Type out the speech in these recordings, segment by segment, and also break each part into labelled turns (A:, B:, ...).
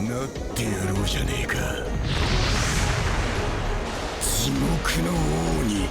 A: なってやろうじゃねえか。地獄の王に。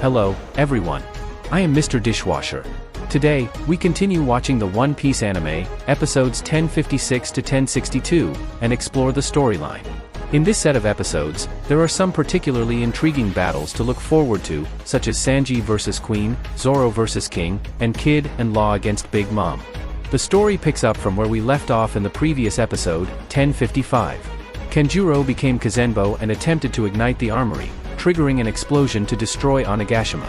B: Hello, everyone. I am Mr.Dishwasher. Today, we continue watching the One Piece anime, episodes 1056 to 1062, and explore the storyline. In this set of episodes, there are some particularly intriguing battles to look forward to, such as Sanji vs Queen, Zoro vs King, and Kid and Law against Big Mom. The story picks up from where we left off in the previous episode, 1055. Kanjuro became Kazenbo and attempted to ignite the armory, triggering an explosion to destroy Onigashima.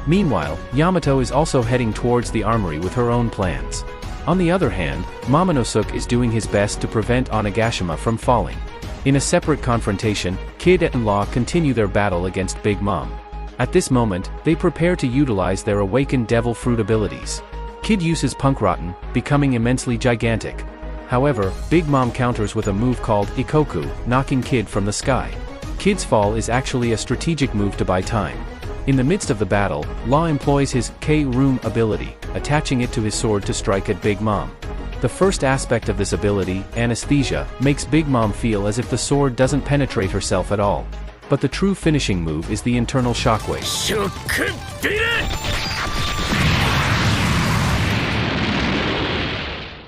B: Meanwhile, Yamato is also heading towards the armory with her own plans. On the other hand, Momonosuke is doing his best to prevent Onigashima from falling. In a separate confrontation, Kid and Law continue their battle against Big Mom. At this moment, they prepare to utilize their awakened devil fruit abilities. Kid uses Punkrotten, becoming immensely gigantic. However, Big Mom counters with a move called Ikoku, knocking Kid from the sky. Kid's fall is actually a strategic move to buy time. In the midst of the battle, Law employs his K-Room ability, attaching it to his sword to strike at Big Mom. The first aspect of this ability, anesthesia, makes Big Mom feel as if the sword doesn't penetrate herself at all. But the true finishing move is the internal shockwave.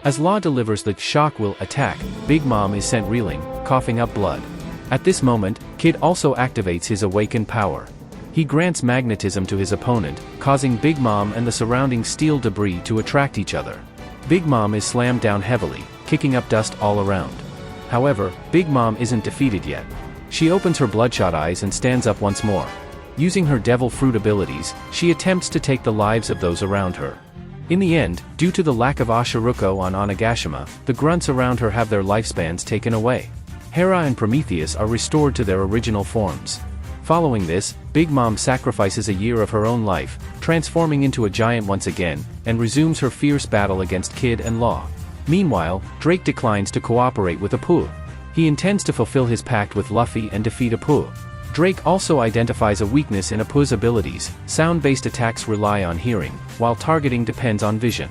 B: As Law delivers the shock will attack, Big Mom is sent reeling, coughing up blood. At this moment, Kid also activates his awakened power. He grants magnetism to his opponent, causing Big Mom and the surrounding steel debris to attract each other. Big Mom is slammed down heavily, kicking up dust all around. However, Big Mom isn't defeated yet. She opens her bloodshot eyes and stands up once more. Using her devil fruit abilities, she attempts to take the lives of those around her. In the end, due to the lack of Ashiruko on Onigashima, the grunts around her have their lifespans taken away. Hera and Prometheus are restored to their original forms. Following this, Big Mom sacrifices a year of her own life, transforming into a giant once again, and resumes her fierce battle against Kid and Law. Meanwhile, Drake declines to cooperate with Apu. He intends to fulfill his pact with Luffy and defeat Apu. Drake also identifies a weakness in Apu's abilities. Sound-based attacks rely on hearing, while targeting depends on vision.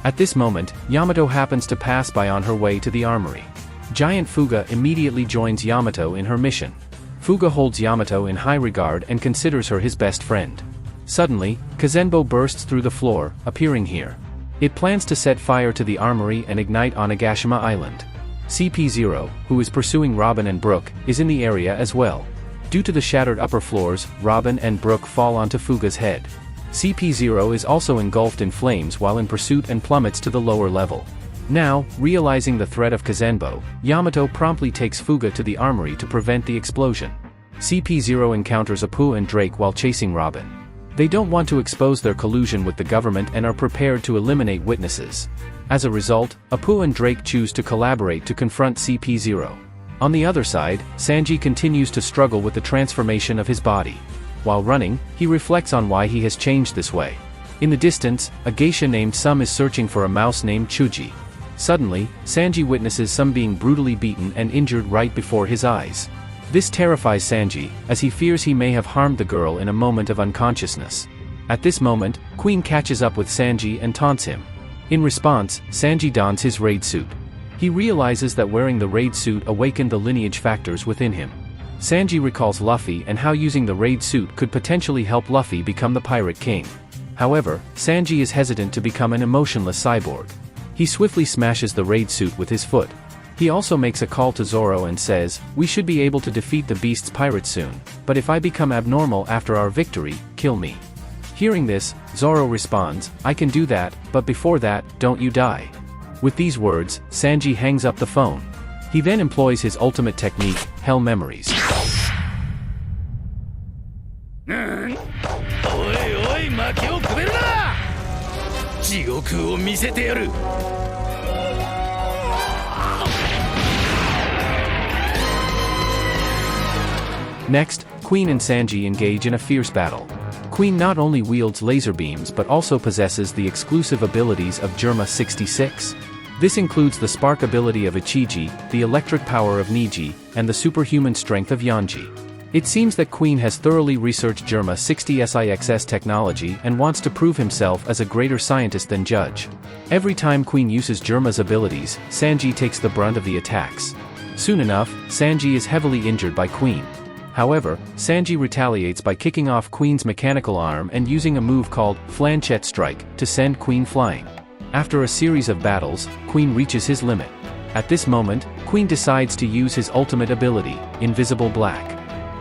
B: At this moment, Yamato happens to pass by on her way to the armory. Giant Fuga immediately joins Yamato in her mission. Fuga holds Yamato in high regard and considers her his best friend. Suddenly, Kazenbo bursts through the floor, appearing here. It plans to set fire to the armory and ignite Onigashima Island. CP0, who is pursuing Robin and Brook, is in the area as well. Due to the shattered upper floors, Robin and Brook fall onto Fuga's head. CP0 is also engulfed in flames while in pursuit and plummets to the lower level. Now, realizing the threat of Kazenbo, Yamato promptly takes Fuga to the armory to prevent the explosion. CP0 encounters Apu and Drake while chasing Robin. They don't want to expose their collusion with the government and are prepared to eliminate witnesses. As a result, Apu and Drake choose to collaborate to confront CP0. On the other side, Sanji continues to struggle with the transformation of his body. While running, he reflects on why he has changed this way. In the distance, a geisha named Sum is searching for a mouse named Chuji. Suddenly, Sanji witnesses Sum being brutally beaten and injured right before his eyes. This terrifies Sanji, as he fears he may have harmed the girl in a moment of unconsciousness. At this moment, Queen catches up with Sanji and taunts him. In response, Sanji dons his raid suit. He realizes that wearing the raid suit awakened the lineage factors within him. Sanji recalls Luffy and how using the raid suit could potentially help Luffy become the Pirate King. However, Sanji is hesitant to become an emotionless cyborg. He swiftly smashes the raid suit with his foot. He also makes a call to Zoro and says, "We should be able to defeat the beast's pirates soon, but if I become abnormal after our victory, kill me." Hearing this, Zoro responds, "I can do that, but before that, don't you die." With these words, Sanji hangs up the phone. He then employs his ultimate technique, Hell Memories. Next, Queen and Sanji engage in a fierce battle. Queen not only wields laser beams but also possesses the exclusive abilities of Germa 66. This includes the spark ability of Ichiji, the electric power of Niji, and the superhuman strength of Yanji. It seems that Queen has thoroughly researched Germa 60SIXS technology and wants to prove himself as a greater scientist than Judge. Every time Queen uses Germa's abilities, Sanji takes the brunt of the attacks. Soon enough, Sanji is heavily injured by Queen. However, Sanji retaliates by kicking off Queen's mechanical arm and using a move called Flanchette Strike to send Queen flying. After a series of battles, Queen reaches his limit. At this moment, Queen decides to use his ultimate ability, Invisible Black.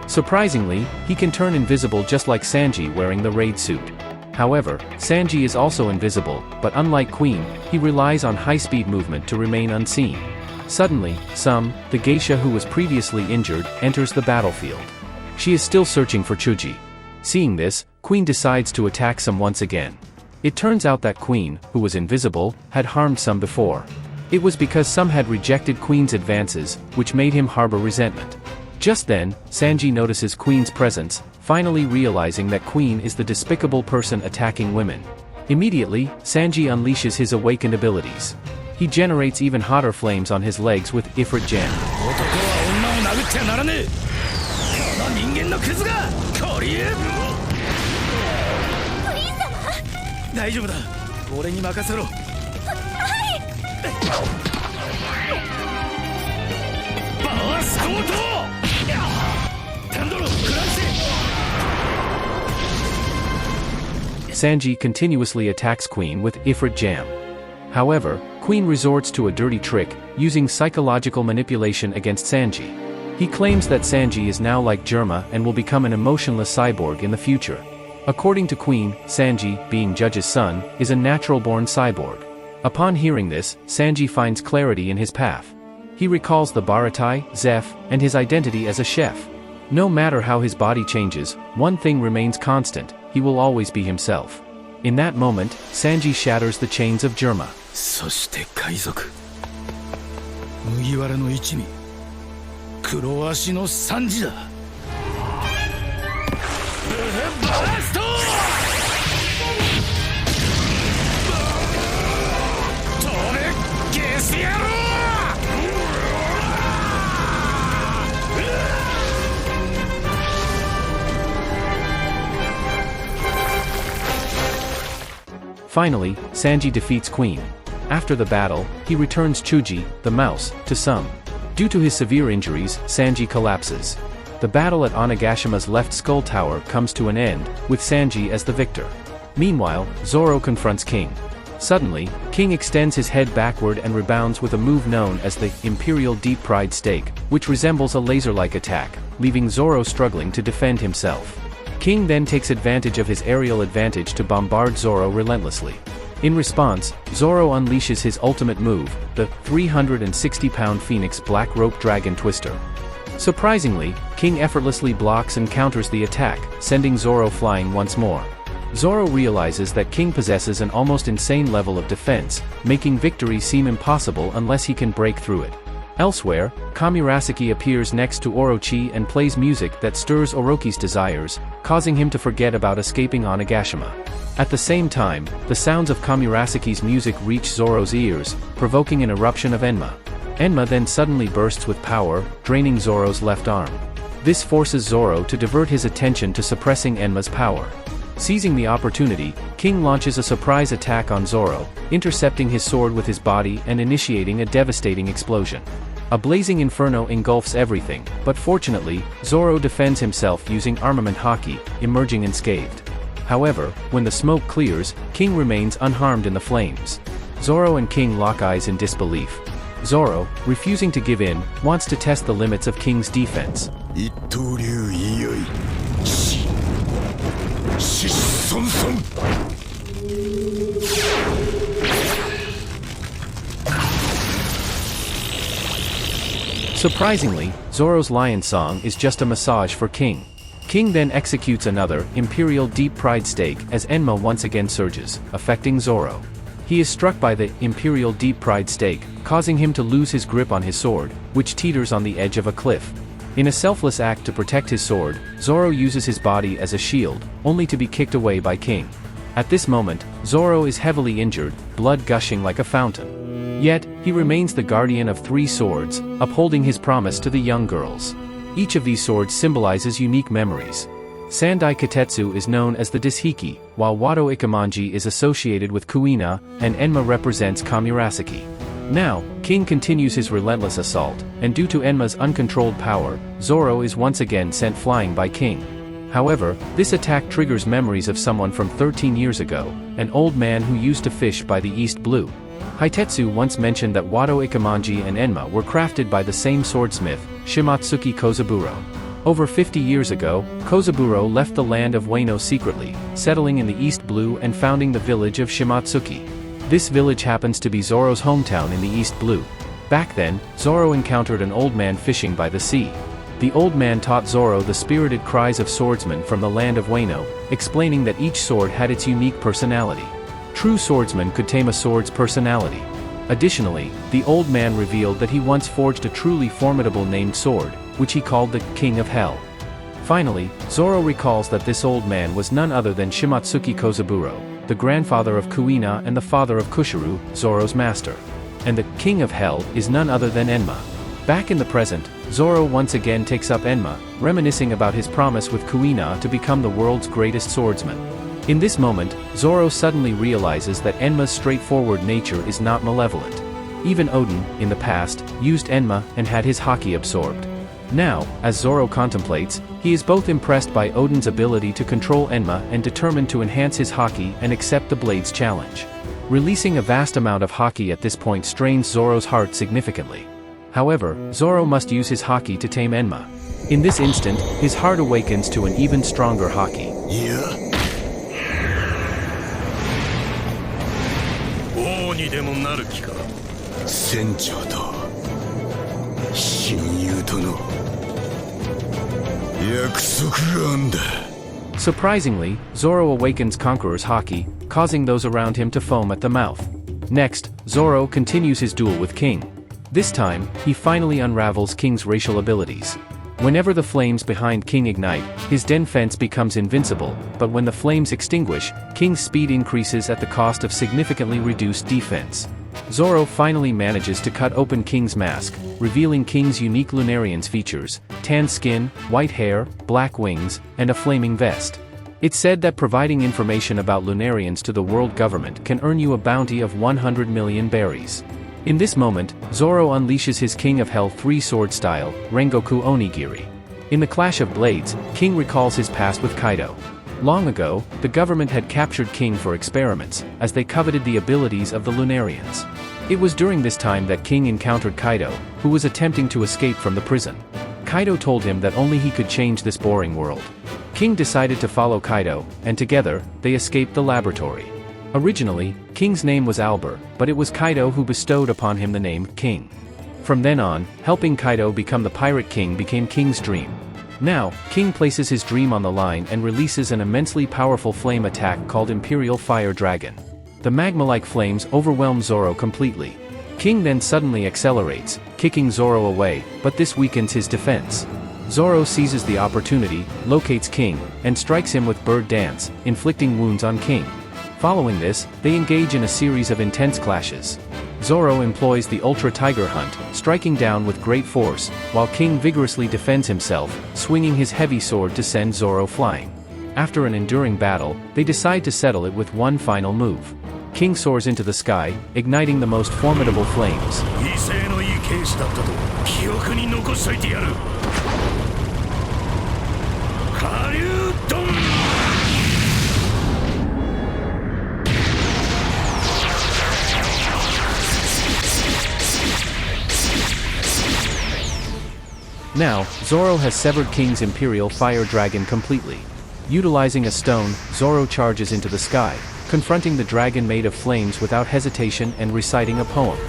B: Surprisingly, he can turn invisible just like Sanji wearing the raid suit. However, Sanji is also invisible, but unlike Queen, he relies on high-speed movement to remain unseen. Suddenly, the geisha who was previously injured, enters the battlefield. She is still searching for Chuji. Seeing this, Queen decides to attack once again. It turns out that Queen, who was invisible, had harmed before. It was because had rejected Queen's advances, which made him harbor resentment. Just then, Sanji notices Queen's presence, finally realizing that Queen is the despicable person attacking women. Immediately, Sanji unleashes his awakened abilities. He generates even hotter flames on his legs with Ifrit Jam. Sanji continuously attacks Queen with Ifrit Jam. However, Queen resorts to a dirty trick, using psychological manipulation against Sanji. He claims that Sanji is now like Germa and will become an emotionless cyborg in the future. According to Queen, Sanji, being Judge's son, is a natural-born cyborg. Upon hearing this, Sanji finds clarity in his path. He recalls the Baratai, Zeph, and his identity as a chef. No matter how his body changes, one thing remains constant: he will always be himself. In that moment, Sanji shatters the chains of Germa.
A: そして海賊麦わらの一味黒足の三時だブラストトレゲス野郎
B: Finally, Sanji defeats Queen. After the battle, he returns Chuji, the mouse, to Sum. Due to his severe injuries, Sanji collapses. The battle at Onagashima's left skull tower comes to an end, with Sanji as the victor. Meanwhile, Zoro confronts King. Suddenly, King extends his head backward and rebounds with a move known as the Imperial Deep Pride Stake, which resembles a laser-like attack, leaving Zoro struggling to defend himself. King then takes advantage of his aerial advantage to bombard Zoro relentlessly. In response, Zoro unleashes his ultimate move, the 360-pound Phoenix Black Rope Dragon Twister. Surprisingly, King effortlessly blocks and counters the attack, sending Zoro flying once more. Zoro realizes that King possesses an almost insane level of defense, making victory seem impossible unless he can break through it. Elsewhere, Kamirasaki appears next to Orochi and plays music that stirs Orochi's desires, causing him to forget about escaping Onigashima. At the same time, the sounds of Kamirasaki's music reach Zoro's ears, provoking an eruption of Enma. Enma then suddenly bursts with power, draining Zoro's left arm. This forces Zoro to divert his attention to suppressing Enma's power. Seizing the opportunity, King launches a surprise attack on Zoro, intercepting his sword with his body and initiating a devastating explosion. A blazing inferno engulfs everything, but fortunately, Zoro defends himself using armament haki, emerging unscathed. However, when the smoke clears, King remains unharmed in the flames. Zoro and King lock eyes in disbelief. Zoro, refusing to give in, wants to test the limits of King's defense. Surprisingly, Zoro's lion song is just a massage for King. King then executes another Imperial Deep Pride Stake as Enma once again surges, affecting Zoro. He is struck by the Imperial Deep Pride Stake, causing him to lose his grip on his sword, which teeters on the edge of a cliff. In a selfless act to protect his sword, Zoro uses his body as a shield, only to be kicked away by King. At this moment, Zoro is heavily injured, blood gushing like a fountain. Yet, he remains the guardian of 3 swords, upholding his promise to the young girls. Each of these swords symbolizes unique memories. Sandai Katetsu is known as the Dishiki, while Wado Ikamanji is associated with Kuina, and Enma represents Kamirasaki. Now, King continues his relentless assault, and due to Enma's uncontrolled power, Zoro is once again sent flying by King. However, this attack triggers memories of someone from 13 years ago, an old man who used to fish by the East Blue. Hitetsu once mentioned that Wado Ikemanji and Enma were crafted by the same swordsmith, Shimatsuki Kozaburo. Over 50 years ago, Kozaburo left the land of Wano secretly, settling in the East Blue and founding the village of Shimatsuki. This village happens to be Zoro's hometown in the East Blue. Back then, Zoro encountered an old man fishing by the sea. The old man taught Zoro the spirited cries of swordsmen from the land of Wano, explaining that each sword had its unique personality. True swordsmen could tame a sword's personality. Additionally, the old man revealed that he once forged a truly formidable named sword, which he called the King of Hell. Finally, Zoro recalls that this old man was none other than Shimatsuki Kozaburo, the grandfather of Kuina and the father of Kushiro, Zoro's master. And the King of Hell is none other than Enma. Back in the present, Zoro once again takes up Enma, reminiscing about his promise with Kuina to become the world's greatest swordsman. In this moment, Zoro suddenly realizes that Enma's straightforward nature is not malevolent. Even Odin, in the past, used Enma and had his haki absorbed. Now, as Zoro contemplates, he is both impressed by Odin's ability to control Enma and determined to enhance his haki and accept the blade's challenge. Releasing a vast amount of haki at this point strains Zoro's heart significantly. However, Zoro must use his haki to tame Enma. In this instant, his heart awakens to an even stronger haki.
A: Yeah. 王にでもなる気か。船長と親友との約束があんだ。
B: Surprisingly, Zoro awakens Conqueror's haki, causing those around him to foam at the mouth. Next, Zoro continues his duel with King. This time, he finally unravels King's racial abilities. Whenever the flames behind King ignite, his den fence becomes invincible, but when the flames extinguish, King's speed increases at the cost of significantly reduced defense. Zoro finally manages to cut open King's mask, revealing King's unique Lunarian's features: tan skin, white hair, black wings, and a flaming vest. It's said that providing information about Lunarians to the world government can earn you a bounty of 100 million berries. In this moment, Zoro unleashes his King of Hell 3-sword style, Rengoku Onigiri. In the Clash of Blades, King recalls his past with Kaido. Long ago, the government had captured King for experiments, as they coveted the abilities of the Lunarians. It was during this time that King encountered Kaido, who was attempting to escape from the prison. Kaido told him that only he could change this boring world. King decided to follow Kaido, and together, they escaped the laboratory. Originally, King's name was Albert, but it was Kaido who bestowed upon him the name King. From then on, helping Kaido become the Pirate King became King's dream. Now, King places his dream on the line and releases an immensely powerful flame attack called Imperial Fire Dragon. The magma-like flames overwhelm Zoro completely. King then suddenly accelerates, kicking Zoro away, but this weakens his defense. Zoro seizes the opportunity, locates King, and strikes him with Bird Dance, inflicting wounds on King. Following this, they engage in a series of intense clashes. Zoro employs the Ultra Tiger Hunt, striking down with great force, while King vigorously defends himself, swinging his heavy sword to send Zoro flying. After an enduring battle, they decide to settle it with one final move. King soars into the sky, igniting the most formidable flames. Now, Zoro has severed King's Imperial Fire Dragon completely. Utilizing a stone, Zoro charges into the sky, confronting the dragon made of flames without hesitation and reciting a poem.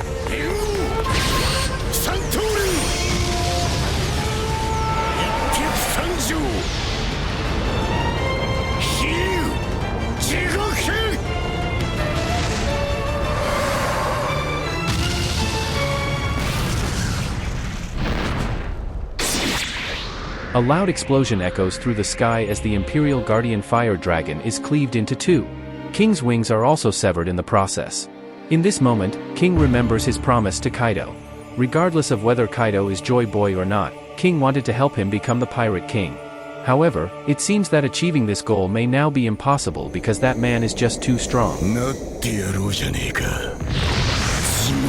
B: A loud explosion echoes through the sky as the Imperial Guardian Fire Dragon is cleaved into two. King's wings are also severed in the process. In this moment, King remembers his promise to Kaido. Regardless of whether Kaido is Joy Boy or not, King wanted to help him become the Pirate King. However, it seems that achieving this goal may now be impossible because that man is just too strong.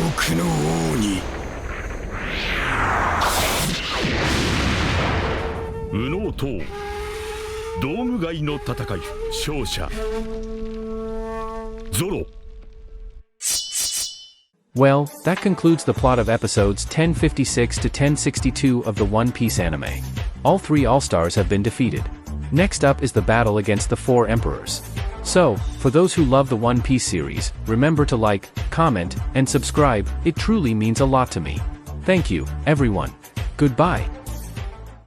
A: 獄の王に。
C: 右脳塔ドーム外の戦い勝者ゾロ。
B: Well, that concludes the plot of episodes 1056 to 1062 of the One Piece anime. All 3 All-Stars have been defeated. Next up is the battle against the 4 Emperors. So, for those who love the One Piece series, remember to like, comment, and subscribe. It truly means a lot to me. Thank you, everyone. Goodbye.